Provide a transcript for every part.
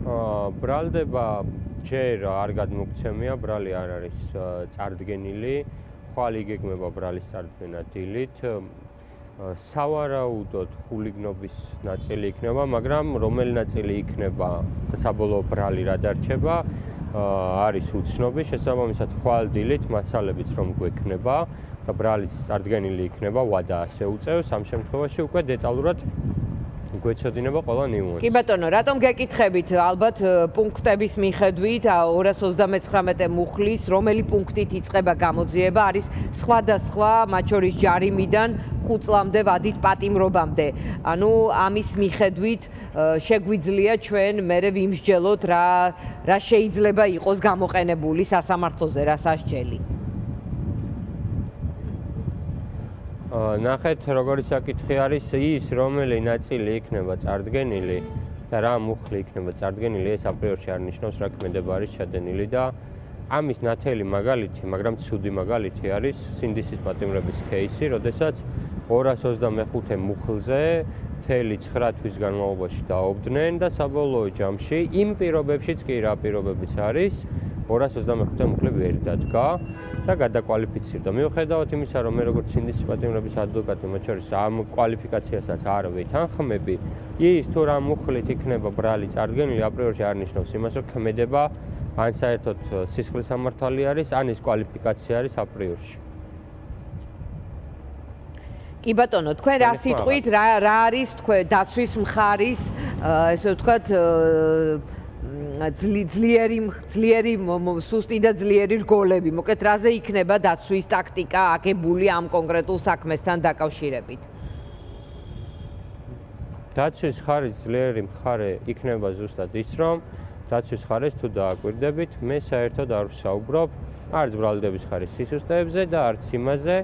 ბრალდება ჯერ არ გადმოგცემია, ბრალი არ არის წარდგენილი, ხვალ იგეგმება ბრალის წარდგენა დილით. სავარაუდოდ ხულიგნობის ნაწილი იქნება, მაგრამ რომელი ნაწილი იქნება და საბოლოო ბრალი რა დარჩება, არის უცნობი, შესაბამისად ხვალ დილით მასალებიც რომ გვექნება და ბრალიც წარდგენილი იქნება, ვადა ასე უწევს, ამ შემთხვევაში უკვე დეტალურად გვეცოდინება ყველა ნიუანსი. კი ბატონო, რატომ გეკითხებით ალბათ პუნქტების მიხედვით 239 მუხლის, რომელი პუნქტით იწყება გამოძიება, არის სხვადასხვა, მათ შორის ჯარიმიდან 5 წლამდე ვადით პატიმრობამდე. ანუ ამის მიხედვით შეგვიძლია ჩვენ მერე ვიმსჯელოთ რა შეიძლება იყოს გამოყენებული სასამართლოზე, რა სასჯელი. ნახეთ, როგორი საკითხი არის ის, რომელი ნაწილი იქნება წარდგენილი და რა მუხლი იქნება წარდგენილი, ეს აპრიორში არ ნიშნავს, რა ქმედება არის ჩადენილი და ამის ნათელი მაგალითი, მაგრამ ცუდი მაგალითი არის სინდისის პატიმრების кейსი, როდესაც 225 მუხლზე მთელი 9 თვის განმავლობაში დაობდნენ და საბოლოო ჯამში იმ პირობებშიც კი რა პირობებიც არის 225 მუხლი ვერ დადგა და გადაკვალიფიცირდა. მიუხედავად იმისა, რომ მე როგორც სინდისის პატიმრების ადვოკატი, მათ შორის ამ კვალიფიკაციასაც არ ვეთანხმები, ის თუ რა მუხლით იქნება ბრალი წარდგენილი, აპრიორში არ ნიშნავს იმას, რომ ქმედება ან საერთოდ სისხლის სამართალი არის, ან ის კვალიფიკაცია არის აპრიორში. კი ბატონო, თქვენ რა სიტყვით, რა არის თქვენ დაცვის მხარის, ესე ვთქვათ, ძლიერი სუსტი და ძლიერი რგოლები. მოკლედ, რაზე იქნება დაცვის ტაქტიკა აგებული ამ კონკრეტულ საქმესთან დაკავშირებით? დაცვის მხარის ძლიერი მხარე იქნება ზუსტად ის, რომ დაცვის მხარეს თუ დააკვირდებით, მე საერთოდ არ ვსაუბრობ არც ბრალდების მხარის სისუსტეებზე და არც იმაზე,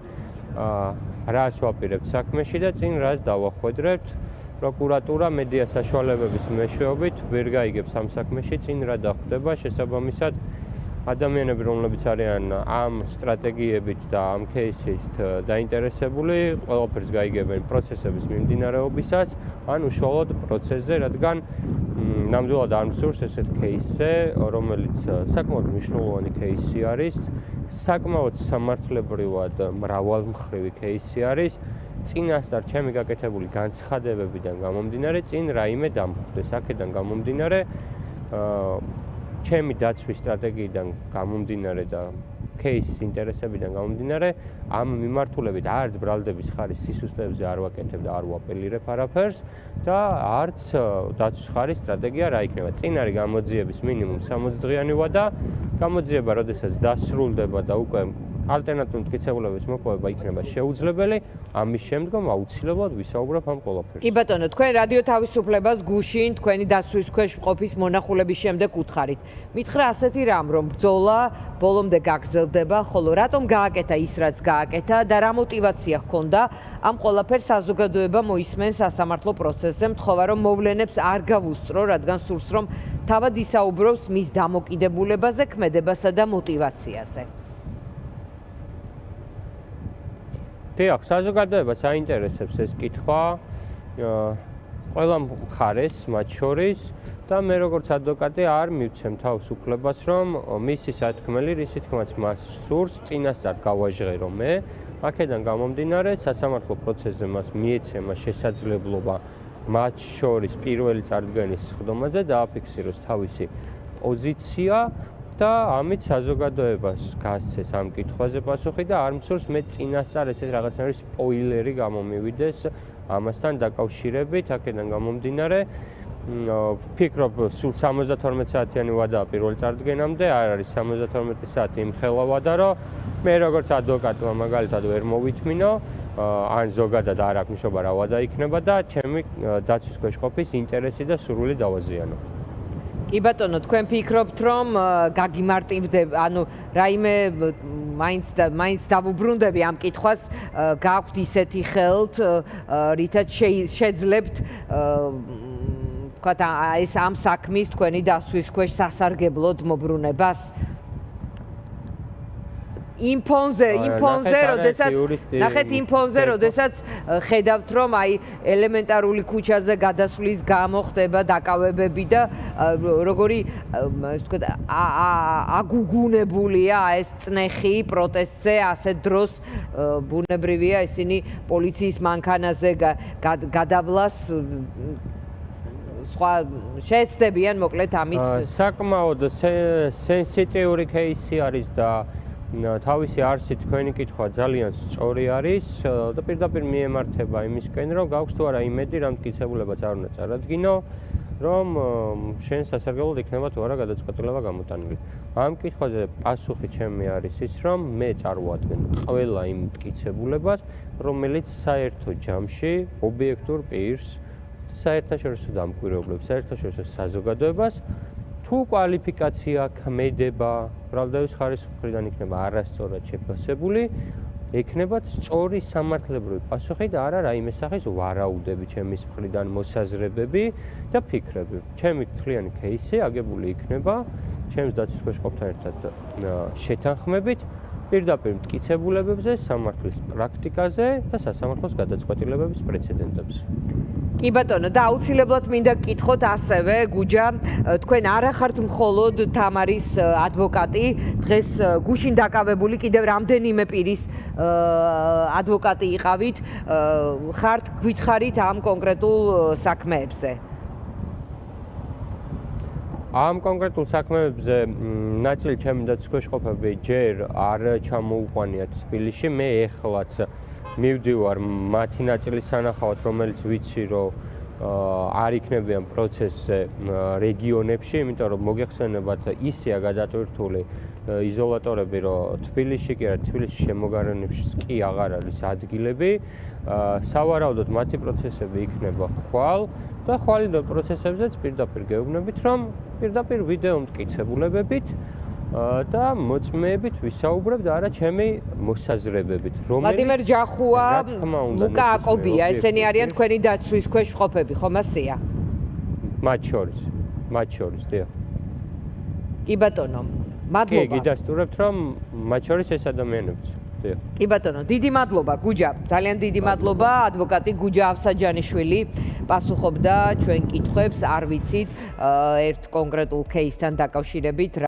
რას ვაპირებთ საქმეში და წინ რას დავახვედრებთ. პროკურატურა მედია საშუალებების მეშვეობით ვერ გაიგებს ამ საქმეში წინ რა დახვდება, შესაბამისად ადამიანები, რომლებიც არიან ამ სტრატეგიებით და ამ кейსით დაინტერესებული, ყველაფერს გაიგებენ პროცესების მიმდინარეობისას, ან უშუალოდ პროცესზე, რადგან ნამდვილად არ მსურს ესეთ кейსზე, რომელიც საკმაოდ მნიშვნელოვანი кейსი არის, საკმაოდ სამართლებრივად მრავალმხრივი кейსი არის. წინასწარ ჩემი გაკეთებული განცხადებებიდან გამომდინარე, წინ რაიმე დამხვდეს. აქედან გამომდინარე, ჩემი დაცვის სტრატეგიიდან გამომდინარე და кейსის ინტერესებიდან გამომდინარე, ამ მიმართულებით არც ბრალდების მხარის სისუსტეებზე არ ვაკეთებ და არ ვაპელირებ არაფერს და არც დაცვის მხარის სტრატეგია რა იქნება. წინ არის გამოძიების მინიმუმ 60 დღიანი ვადა, გამოძიება როდესაც დასრულდება და უკვე ალტერნატიული მტკიცებულების მოპოვება იქნება შეუძლებელი, ამის შემდგომ აუცილებლად ვისაუბრებ ამ ყველაფერზე. კი ბატონო, თქვენ რადიო თავისუფლებას გუშინ თქვენი დაცვის ქვეშ ყოფის მონახულების შემდეგ უთხარით. მითხრა ასეთი რამ, რომ ბრძოლა ბოლომდე გაგრძელდება, ხოლო რატომ გააკეთა ის, რაც გააკეთა და რა мотиваცია ჰქონდა ამ ყველაფერს საზოგადოება მოისმენს სასამართლო პროცესზე, მთხოვა რომ მოვლენებს არ გავუსწრო, რადგან სურს რომ თავად ისაუბროს მის დამოკიდებულებაზე, ქმედებასა და мотиваციაზე. დიახ, საზოგადოებას აინტერესებს ეს კითხვა ყველა მხარეს, მათ შორის და მე როგორც ადვოკატი არ მივცემ თავს უფლებას, რომ მისი სათქმელი, რისი თქმაც მას სურს, წინასწარ გავაჟღერო მე. აქედან გამომდინარე, სასამართლო პროცესზე მას მიეცემა შესაძლებლობა მათ შორის პირველი წარდგენის სხდომაზე დააფიქსიროს თავისი პოზიცია და ამით საზოგადოებას გასცეს ამ კითხვაზე პასუხი და არ მსურს მე წინასწარ ესეთ რაღაცნაირი სპოილერი გამომივიდეს ამასთან დაკავშირებით, აქედან გამომდინარე, ვფიქრობ, სულ 72 საათიანი ვადაა პირველი წარდგენამდე, არ არის 72 საათი იმხელა ვადა, რომ მე როგორც ადვოკატმა მაგალითად ვერ მოვითმინო, ან ზოგადად არ აქვს მნიშვნელობა რა ვადა იქნება და ჩემი დაცვის ქვეშ ყოფის ინტერესი და სურვილი დავაზიანო. კი ბატონო, თქვენ ფიქრობთ, რომ გაგიმარტივდება, ანუ რაიმე მაინც დავუბრუნდები ამ კითხვას, გაქვთ ისეთი ხელთ, რითაც შეძლებთ ვთქვათ, ეს ამ საქმის თქვენი დაცვის ქვეშ სასარგებლოდ მობრუნებას? იმ ფონზე, როდესაც ხედავთ, რომ აი ელემენტარული ქუჩაზე გადასვლის გამო ხდება დაკავებები და როგორი ასე ვთქვათ, აგუგუნებულია ეს წნეხი პროტესტზე, ასეთ დროს ბუნებრივია ისინი პოლიციის მანქანაზე გადავლას სხვა შეეცდებიან მოკლედ ამის საკმაოდ სენსიტიური кейსი არის და თავისი არსით თქვენი კითხვა ძალიან სწორი არის და პირდაპირ მიემართება იმისკენ, რომ გაქვს თუ არა იმედი, რომ მტკიცებულებაც არ უნდა წარადგინო, რომ შენ სასარგებლოდ იქნება თუ არა გადაწყვეტილება გამოტანილი. ამ კითხვაზე პასუხი ჩემი არის ის, რომ მე წარუადგენ ყველა იმ მტკიცებულებას, რომელიც საერთო ჯამში ობიექტურ პირს, საერთაშორისო დამკვირვებლებს, საერთაშორისო საზოგადოებას თუ კვალიფიკაცია, ქმედება, ბრალდების ხარისხის მხრიდან იქნება არასწორად შეფასებული, ექნებათ სწორი სამართლებრივი პასუხი და არა რაიმე სახის ვარაუდები ჩემის მხრიდან მოსაზრებები და ფიქრები. ჩემი თლიანი кейსი აგებული იქნება ჩემს დაცვის ქვეშ ყოფთან ერთად შეთანხმებით პირდაპირ მტკიცებულებებზე, სამართლის პრაქტიკაზე და სასამართლოს გადაწყვეტილებების პრეცედენტებზე. კი ბატონო, და აუცილებლად მინდა გკითხოთ ასევე, გუჯა, თქვენ არ ახართ მხოლოდ თამარის ადვოკატი, დღეს გუშინ დაკავებული კიდევ რამდენიმე პირის ადვოკატი იყავით, ხართ გითხარით ამ კონკრეტულ საქმეებზე? ამ კონკრეტულ საქმეებზე ნაწილი ჩემი დაცვის ქვეშ ყოფები ჯერ არ ჩამოუყვანიათ თბილისში, მე ეხლაც მივდივარ მათი ნაწილის სანახავად, რომელიც ვიცი, რომ არ იქნებიან პროცესზე რეგიონებში, იმიტომ რომ მოგეხსენებათ ისეა გადატვირთული იზოლატორები, რომ თბილისში კი არა, თბილისში შემოგარენებში კი აღარ არის ადგილები. სავარაუდოდ მათი პროცესები იქნება ხვალ და ხვალიდობ პროცესებზეც პირდაპირ გეუბნებით, რომ პირდაპირ ვიდეო მტკიცებულებებით და მოწმეებით ვისაუბრებ და არა ჩემი მოსაზრებებით, რომელიც ვლადიმერ ჯახუა, ლუკა აკობია, ესენი არიან თქვენი დაცვის ქვეშ ყოფები, ხომ ასეა? მათ შორის, დიახ. კი ბატონო, მადლობა. კი, გიდასტურებთ, რომ მათ შორის ეს ადამიანებიც. კი ბატონო, დიდი მადლობა გუჯა, ძალიან დიდი მადლობა, ადვოკატი გუჯა ავსაჯანიშვილი პასუხობდა ჩვენ კითხვებს, არ ვიცით ერთ კონკრეტულ кейსთან დაკავშირებით.